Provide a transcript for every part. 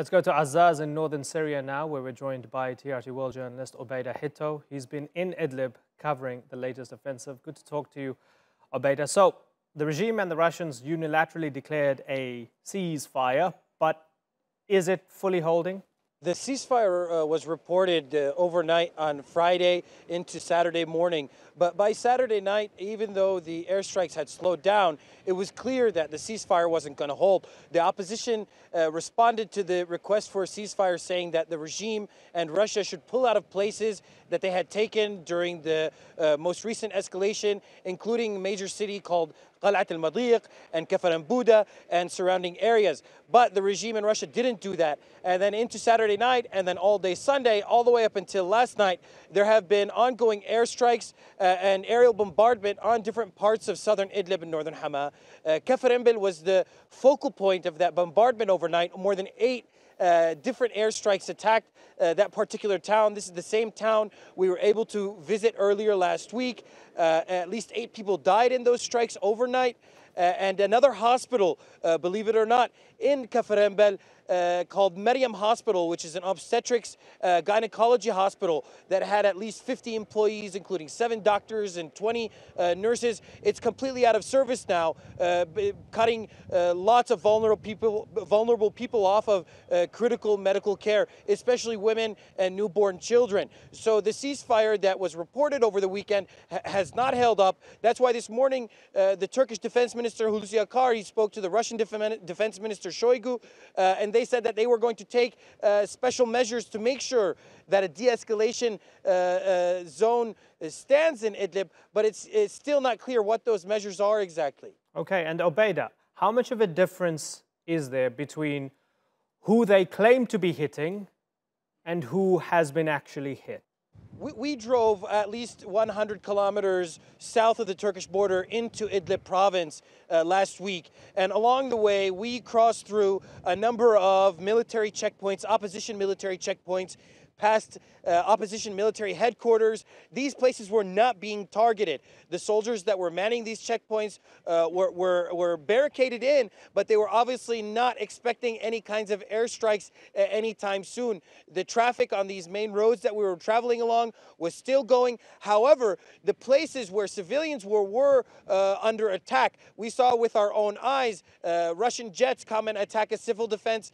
Let's go to Azaz in northern Syria now, where we're joined by TRT World journalist Obaida Hitto. He's been in Idlib covering the latest offensive. Good to talk to you, Obaida. So, the regime and the Russians unilaterally declared a ceasefire, but is it fully holding? The ceasefire was reported overnight on Friday into Saturday morning. But by Saturday night, even though the airstrikes had slowed down, it was clear that the ceasefire wasn't going to hold. The opposition responded to the request for a ceasefire, saying that the regime and Russia should pull out of places that they had taken during the most recent escalation, including a major city called Qal'at al-Madiq and Kafar al-Buda and surrounding areas. But the regime in Russia didn't do that. And then into Saturday night and then all day Sunday, all the way up until last night, there have been ongoing airstrikes and aerial bombardment on different parts of southern Idlib and northern Hama. Kafar al-Buda was the focal point of that bombardment overnight. More than 8 different airstrikes attacked that particular town. This is the same town we were able to visit earlier last week. At least 8 people died in those strikes overnight. And another hospital, believe it or not, in Kafar al-Buda called Maryam Hospital, which is an obstetrics gynecology hospital that had at least 50 employees, including 7 doctors and 20 nurses. It's completely out of service now, cutting lots of vulnerable people off of critical medical care, especially women and newborn children. So the ceasefire that was reported over the weekend has not held up. That's why this morning the Turkish Defense Minister Hulusi Akar, he spoke to the Russian Defense Minister Shoigu, and they said that they were going to take special measures to make sure that a de-escalation zone stands in Idlib, but it's still not clear what those measures are exactly. Okay, and Obaida, how much of a difference is there between who they claim to be hitting and who has been actually hit? We drove at least 100 kilometers south of the Turkish border into Idlib province last week. And along the way, we crossed through a number of military checkpoints, opposition military checkpoints, past opposition military headquarters. These places were not being targeted. The soldiers that were manning these checkpoints were barricaded in, but they were obviously not expecting any kinds of airstrikes anytime soon. The traffic on these main roads that we were traveling along was still going. However, the places where civilians were under attack, we saw with our own eyes Russian jets come and attack a civil defense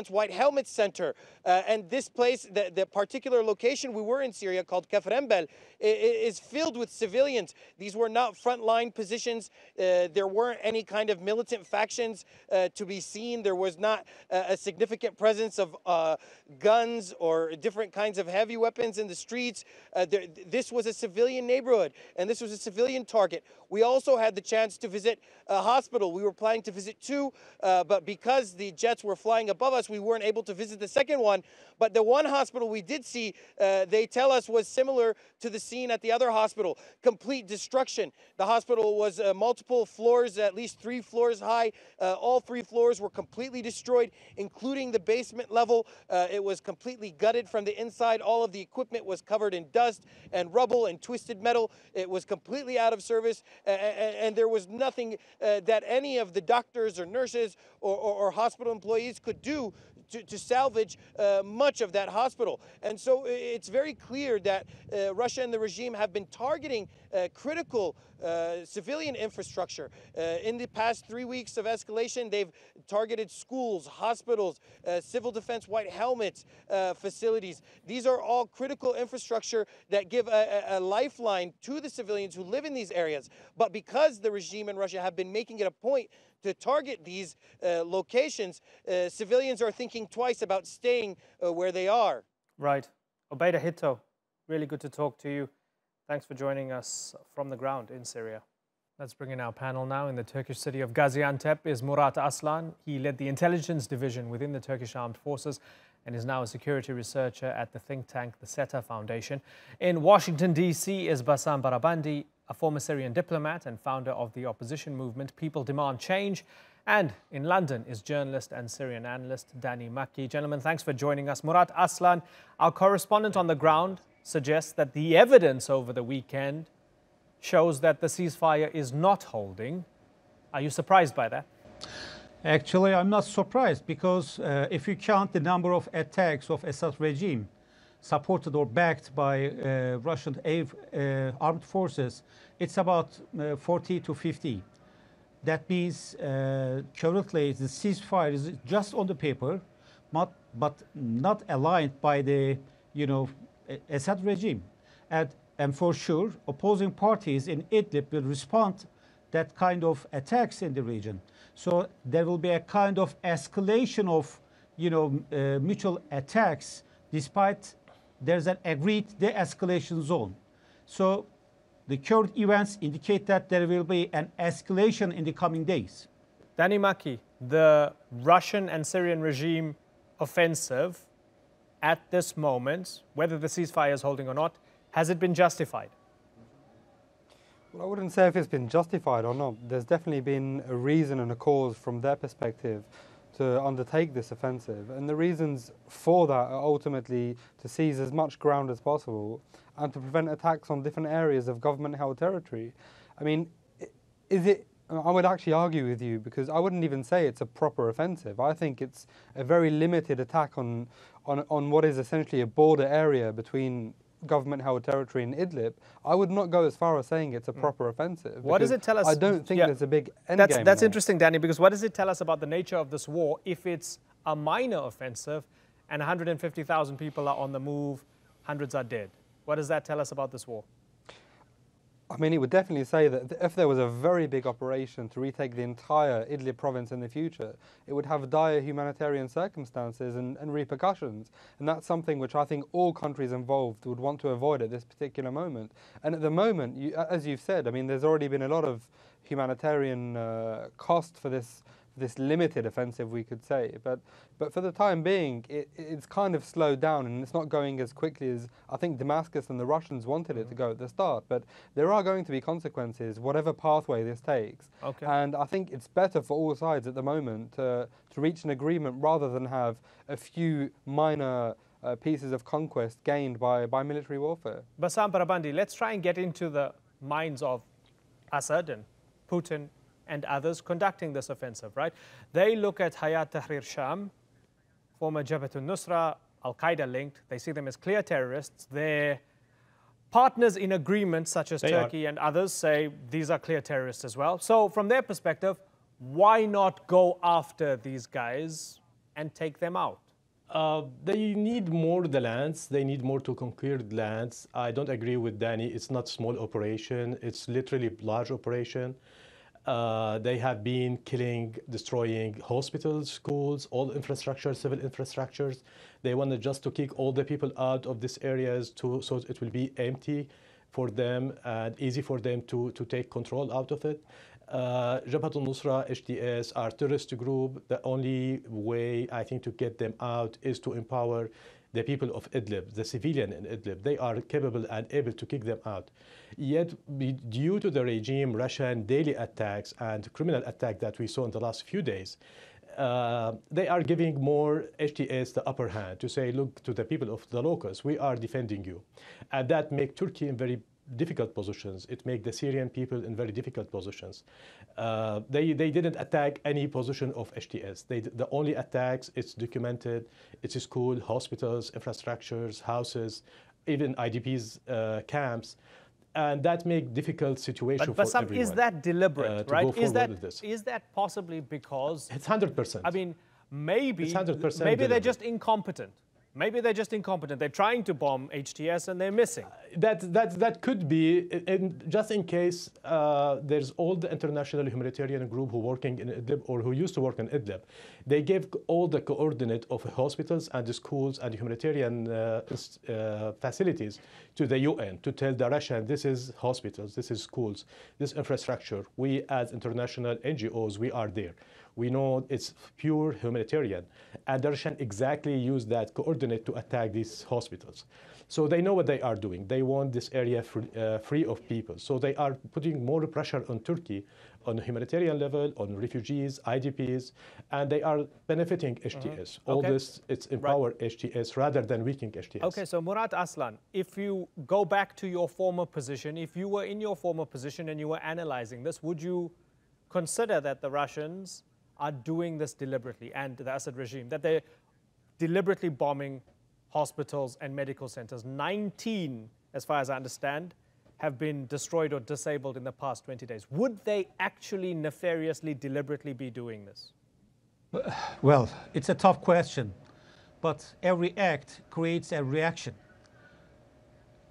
white helmet center. And this place, the particular location we were in Syria called Kafar al-Buda, is filled with civilians. These were not frontline positions. There weren't any kind of militant factions to be seen. There was not a significant presence of guns or different kinds of heavy weapons in the streets. This was a civilian neighborhood, and this was a civilian target. We also had the chance to visit a hospital. We were planning to visit 2, but because the jets were flying above us, we weren't able to visit the second one. But the one hospital we did see, they tell us, was similar to the scene at the other hospital. Complete destruction. The hospital was multiple floors, at least 3 floors high. All 3 floors were completely destroyed, including the basement level. It was completely gutted from the inside. All of the equipment was covered in dust and rubble and twisted metal. It was completely out of service, and there was nothing that any of the doctors or nurses or hospital employees could do to salvage much of that hospital. And so it's very clear that Russia and the regime have been targeting critical civilian infrastructure. In the past 3 weeks of escalation, they've targeted schools, hospitals, civil defense white helmets facilities. These are all critical infrastructure that give a lifeline to the civilians who live in these areas. But because the regime in Russia have been making it a point to target these locations, civilians are thinking twice about staying where they are. Right. Obaida Hitto, really good to talk to you. Thanks for joining us from the ground in Syria. Let's bring in our panel now. In the Turkish city of Gaziantep is Murat Aslan. He led the intelligence division within the Turkish Armed Forces and is now a security researcher at the think tank, the SETA Foundation. In Washington, D.C. is Bassam Barabandi, a former Syrian diplomat and founder of the opposition movement People Demand Change. And in London is journalist and Syrian analyst Danny Makki. Gentlemen, thanks for joining us. Murat Aslan, our correspondent on the ground, suggests that the evidence over the weekend shows that the ceasefire is not holding. Are you surprised by that? Actually, I'm not surprised because if you count the number of attacks of Assad regime supported or backed by Russian armed forces, it's about 40 to 50. That means currently the ceasefire is just on the paper, but not aligned by the Assad regime, and for sure opposing parties in Idlib will respond that kind of attacks in the region. So there will be a kind of escalation of mutual attacks, despite there's an agreed de-escalation zone. So the current events indicate that there will be an escalation in the coming days. Danny Maki, the Russian and Syrian regime offensive at this moment, whether the ceasefire is holding or not, has it been justified? Well, I wouldn't say if it's been justified or not. There's definitely been a reason and a cause from their perspective to undertake this offensive. And the reasons for that are ultimately to seize as much ground as possible and to prevent attacks on different areas of government-held territory. I mean, I would actually argue with you because I wouldn't even say it's a proper offensive. I think it's a very limited attack on what is essentially a border area between government-held territory in Idlib. I would not go as far as saying it's a proper offensive. What does it tell us? I don't think there's a big end game. That's interesting, Danny, because what does it tell us about the nature of this war if it's a minor offensive and 150,000 people are on the move, hundreds are dead? What does that tell us about this war? I mean, it would definitely say that if there was a very big operation to retake the entire Idlib province in the future, it would have dire humanitarian circumstances and repercussions. And that's something which I think all countries involved would want to avoid at this particular moment. And at the moment, as you've said, I mean, there's already been a lot of humanitarian cost for this limited offensive, we could say. But for the time being, it's kind of slowed down and it's not going as quickly as I think Damascus and the Russians wanted it to go at the start. But there are going to be consequences, whatever pathway this takes. Okay. And I think it's better for all sides at the moment to reach an agreement rather than have a few minor pieces of conquest gained by military warfare. Bassam Barabandi, let's try and get into the minds of Assad and Putin and others conducting this offensive, right? They look at Hayat Tahrir Sham, former Jabhat al-Nusra, Al-Qaeda linked. They see them as clear terrorists. Their partners in agreement, such as Turkey and others, say these are clear terrorists as well. So from their perspective, why not go after these guys and take them out? They need more the lands. They need more to conquer the lands. I don't agree with Danny. It's not small operation. It's literally large operation. They have been killing, destroying hospitals, schools, all infrastructure, civil infrastructures. They wanted just to kick all the people out of these areas so it will be empty for them and easy for them to take control out of it. Jabhat al-Nusra, HTS, are terrorist group. The only way, I think, to get them out is to empower the people of Idlib, the civilian in Idlib. They are capable and able to kick them out. Yet, due to the regime, Russian daily attacks and criminal attack that we saw in the last few days, they are giving more HTS the upper hand to say, look to the people of the locals, we are defending you. And that makes Turkey in very difficult positions. It makes the Syrian people in very difficult positions. They didn't attack any position of HTS. The only attacks, it's documented, it's school, hospitals, infrastructures, houses, even IDPs camps. And that makes difficult situation for everyone. Is that deliberate, right? Is that possibly because... It's 100%. I mean, maybe, it's 100% maybe they're just incompetent. Maybe they're just incompetent. They're trying to bomb HTS and they're missing. That could be, just in case there's all the international humanitarian group who working in Idlib or who used to work in Idlib. They gave all the coordinate of hospitals and the schools and the humanitarian facilities to the UN to tell the Russian, this is hospitals, this is schools, this infrastructure. We as international NGOs, we are there. We know it's pure humanitarian. And the Russians exactly use that coordinate to attack these hospitals. So they know what they are doing. They want this area free of people. So they are putting more pressure on Turkey on a humanitarian level, on refugees, IDPs, and they are benefiting HTS. All this, it's empower HTS rather than weakening HTS. Okay, so Murat Aslan, if you go back to your former position, if you were in your former position and you were analyzing this, would you consider that the Russians are doing this deliberately, and the Assad regime, that they're deliberately bombing hospitals and medical centers. 19, as far as I understand, have been destroyed or disabled in the past 20 days. Would they actually nefariously, deliberately be doing this? Well, it's a tough question, but every act creates a reaction.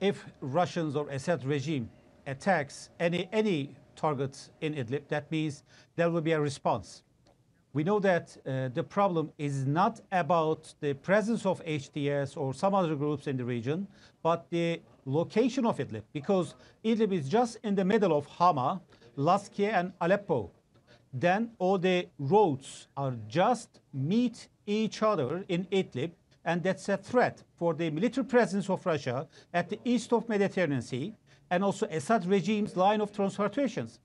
If Russians or Assad regime attacks any targets in Idlib, that means there will be a response. We know that the problem is not about the presence of HTS or some other groups in the region, but the location of Idlib, because Idlib is just in the middle of Hama, Latakia, and Aleppo. Then all the roads are just meet each other in Idlib, and that's a threat for the military presence of Russia at the east of Mediterranean Sea, and also Assad regime's line of transportations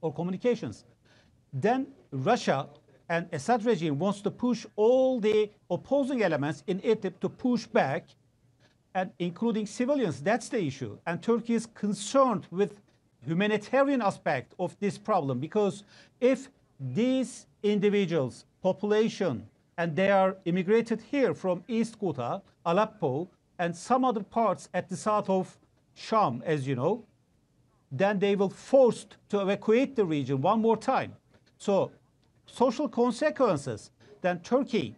or communications. Then Russia and Assad regime wants to push all the opposing elements in Idlib to push back, and including civilians. That's the issue. And Turkey is concerned with humanitarian aspect of this problem, because if these individuals, population, and they are immigrated here from East Ghouta, Aleppo, and some other parts at the south of Sham, as you know, then they will forced to evacuate the region one more time. So social consequences, then Turkey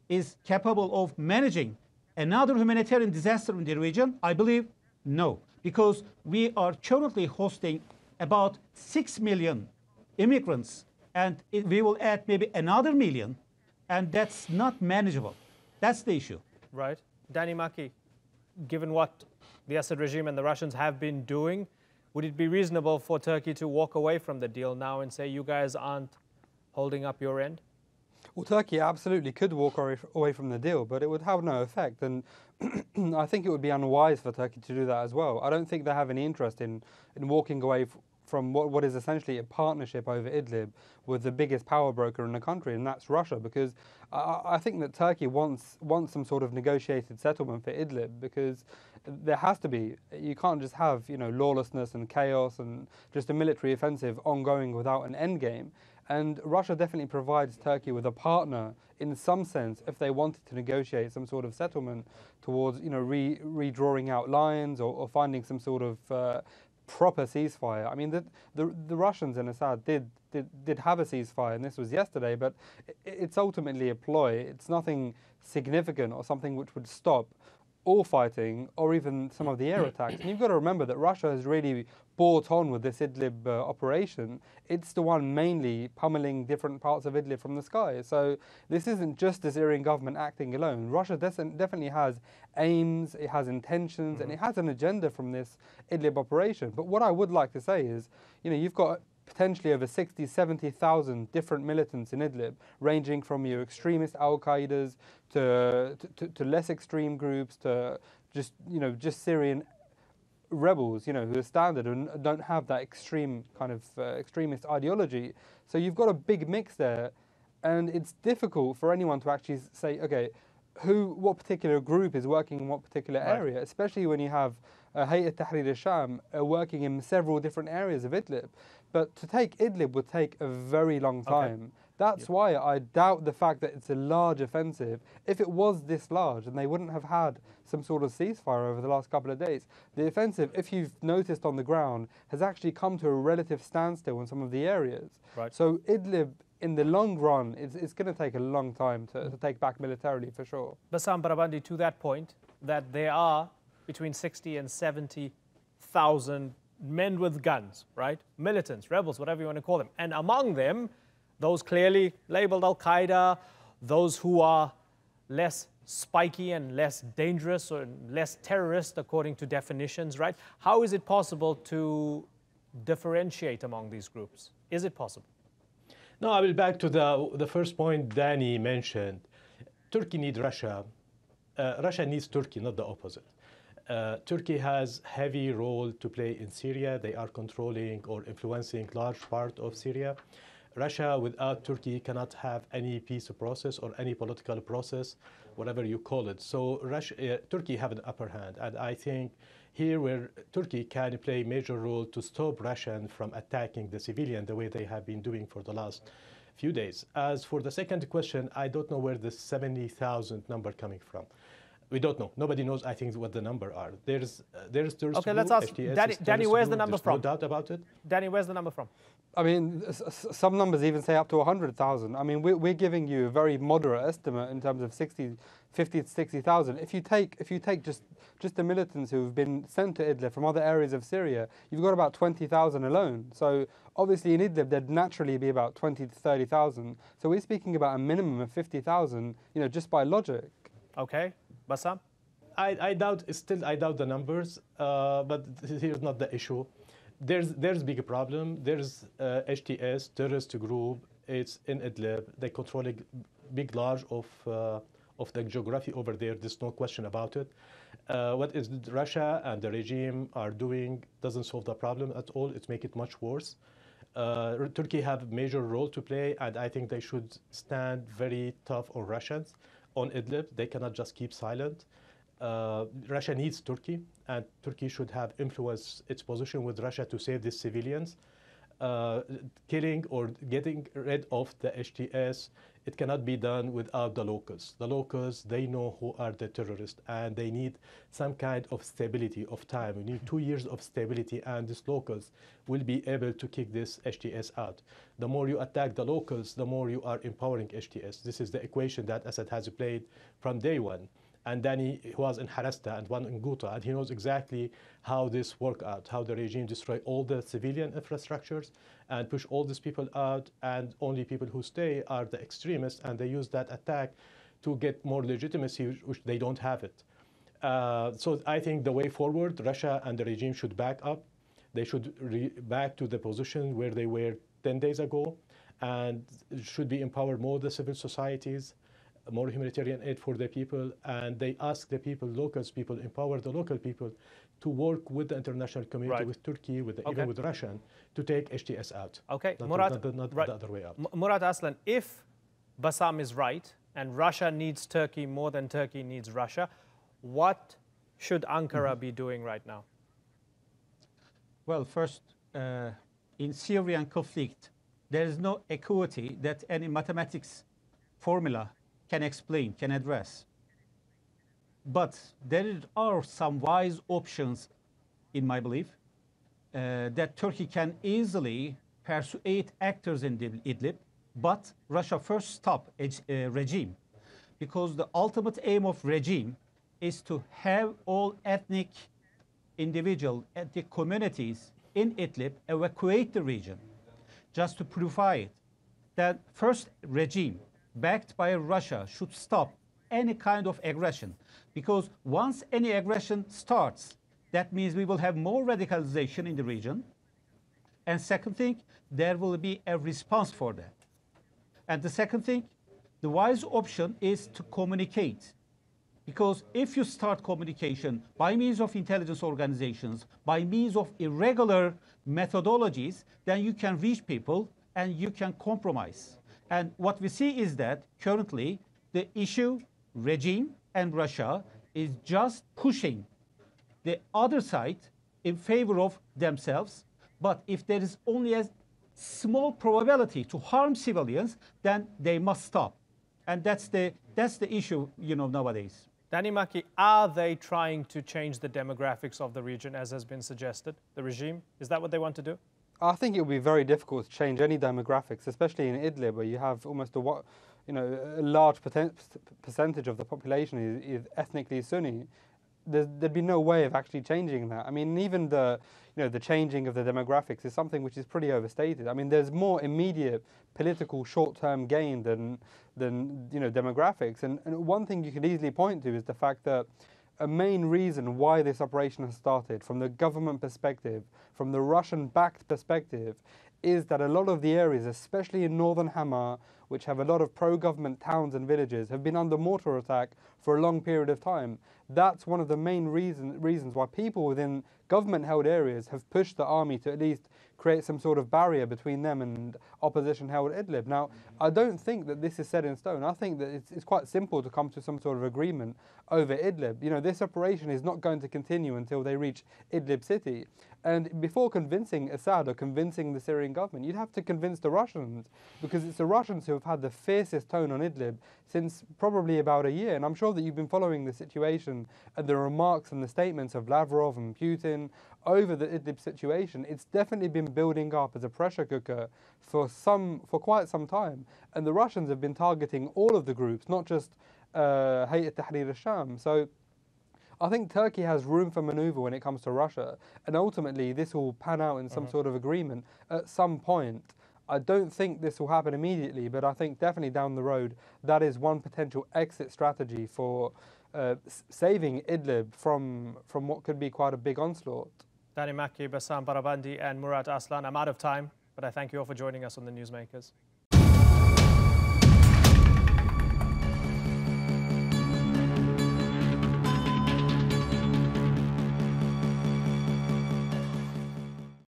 is capable of managing another humanitarian disaster in the region? I believe no, because we are currently hosting about 6 million immigrants, and we will add maybe another million, and that's not manageable. That's the issue. Right. Danny Maki, given what the Assad regime and the Russians have been doing, would it be reasonable for Turkey to walk away from the deal now and say you guys aren't holding up your end? Well, Turkey absolutely could walk away from the deal, but it would have no effect. And I think it would be unwise for Turkey to do that as well. I don't think they have any interest in walking away from what is essentially a partnership over Idlib with the biggest power broker in the country, and that's Russia, because I think that Turkey wants some sort of negotiated settlement for Idlib, because there has to be. You can't just have, lawlessness and chaos and just a military offensive ongoing without an end game. And Russia definitely provides Turkey with a partner in some sense if they wanted to negotiate some sort of settlement towards, redrawing out lines or finding some sort of proper ceasefire. I mean, the Russians and Assad did have a ceasefire, and this was yesterday, but it's ultimately a ploy. It's nothing significant or something which would stop all fighting or even some of the air attacks. And you've got to remember that Russia has really bought on with this Idlib operation. It's the one mainly pummeling different parts of Idlib from the sky. So this isn't just the Syrian government acting alone. Russia definitely has aims, it has intentions, and it has an agenda from this Idlib operation. But what I would like to say is, you've got potentially over 60, 70,000 different militants in Idlib, ranging from your extremist Al-Qaedas to less extreme groups to just Syrian rebels, who are standard and don't have that extreme kind of extremist ideology. So you've got a big mix there, and it's difficult for anyone to actually say, okay, what particular group is working in what particular area, especially when you have Hayat Tahrir al-Sham working in several different areas of Idlib. But to take Idlib would take a very long time. Okay. That's why I doubt the fact that it's a large offensive. If it was this large, then they wouldn't have had some sort of ceasefire over the last couple of days. The offensive, if you've noticed on the ground, has actually come to a relative standstill in some of the areas. Right. So Idlib, in the long run, it's going to take a long time to take back militarily, for sure. Bassam Barabandi, to that point, that there are between 60 and 70,000 men with guns, right? Militants, rebels, whatever you want to call them. And among them, those clearly labeled Al-Qaeda, those who are less spiky and less dangerous or less terrorist according to definitions, right? How is it possible to differentiate among these groups? Is it possible? No, I will back to the first point Danny mentioned. Turkey needs Russia. Russia needs Turkey, not the opposite. Turkey has heavy role to play in Syria. They are controlling or influencing large part of Syria. Russia without Turkey cannot have any peace process or any political process, whatever you call it. So Turkey have an upper hand. And I think here where Turkey can play a major role to stop Russia from attacking the civilian the way they have been doing for the last few days. As for the second question, I don't know where the 70,000 number coming from. We don't know. Nobody knows, I think, what the number are. There's terrorist Okay, group, let's ask HTS Danny, where's the number There's from? no doubt about it. Danny, where's the number from? I mean, some numbers even say up to 100,000. I mean, we're giving you a very moderate estimate in terms of 50 to 60,000. If you take just the militants who've been sent to Idlib from other areas of Syria, you've got about 20,000 alone. So obviously in Idlib there'd naturally be about 20 to 30,000. So we're speaking about a minimum of 50,000, just by logic. Okay, Bassam? I doubt the numbers, but here's not the issue. There's big problem. There's HTS terrorist group. It's in Idlib. They control a big large of the geography over there. There's no question about it. What is Russia and the regime are doing doesn't solve the problem at all. It makes it much worse. Turkey have a major role to play, and I think they should stand very tough on Russians on Idlib. They cannot just keep silent. Russia needs Turkey, and Turkey should have influenced its position with Russia to save these civilians. Killing or getting rid of the HTS, it cannot be done without the locals. The locals, they know who are the terrorists, and they need some kind of stability of time. We need 2 years of stability, and these locals will be able to kick this HTS out. The more you attack the locals, the more you are empowering HTS. This is the equation that Assad has played from day one. And then he was in Harasta and one in Ghouta, and he knows exactly how this worked out, how the regime destroyed all the civilian infrastructures and push all these people out, and only people who stay are the extremists, and they use that attack to get more legitimacy, which they don't have it. So I think the way forward, Russia and the regime should back up. They should back to the position where they were 10 days ago, and should be empowered more the civil societies, more humanitarian aid for the people, and they ask the people, people, empower the local people to work with the international community, with Turkey, even with Russia, to take HTS out. Okay, not the other way out. Murat Aslan, if Bassam is right, and Russia needs Turkey more than Turkey needs Russia, what should Ankara be doing right now? Well, first, in Syrian conflict, there is no equity that any mathematics formula can explain, can address. But there are some wise options, in my belief, that Turkey can easily persuade actors in Idlib, but Russia first stop a regime. Because the ultimate aim of regime is to have all ethnic communities in Idlib evacuate the region, just to purify it. That first regime, backed by Russia, should stop any kind of aggression. Because once any aggression starts, that means we will have more radicalization in the region. And second thing, there will be a response for that. And the second thing, the wise option is to communicate. Because if you start communication by means of intelligence organizations, by means of irregular methodologies, then you can reach people and you can compromise. And what we see is that currently the issue, regime and Russia, is just pushing the other side in favor of themselves. But if there is only a small probability to harm civilians, then they must stop. And that's the issue, nowadays. Danny Maki, are they trying to change the demographics of the region, as has been suggested, the regime? Is that what they want to do? I think it would be very difficult to change any demographics, especially in Idlib, where you have almost a large percentage of the population is ethnically Sunni. There'd be no way of actually changing that. I mean, even the changing of the demographics is something which is pretty overstated. I mean, there's more immediate political short-term gain than demographics. And one thing you could easily point to is the fact that a main reason why this operation has started, from the government perspective, from the Russian-backed perspective, is that a lot of the areas, especially in northern Hama, which have a lot of pro-government towns and villages, have been under mortar attack for a long period of time. That's one of the main reasons why people within government-held areas have pushed the army to at least create some sort of barrier between them and opposition-held Idlib. Now, I don't think that this is set in stone. I think that it's quite simple to come to some sort of agreement over Idlib. You know, this operation is not going to continue until they reach Idlib city. And before convincing Assad or convincing the Syrian government, you'd have to convince the Russians, because it's the Russians who have had the fiercest tone on Idlib since probably about a year. And I'm sure that you've been following the situation and the remarks and the statements of Lavrov and Putin over the Idlib situation. It's definitely been building up as a pressure cooker for quite some time. And the Russians have been targeting all of the groups, not just Hayat Tahrir al-Sham. So I think Turkey has room for maneuver when it comes to Russia, and ultimately this will pan out in some sort of agreement at some point. I don't think this will happen immediately, but I think definitely down the road that is one potential exit strategy for saving Idlib from what could be quite a big onslaught. Danny Makki, Bassam Barabandi and Murat Aslan. I'm out of time, but I thank you all for joining us on the Newsmakers.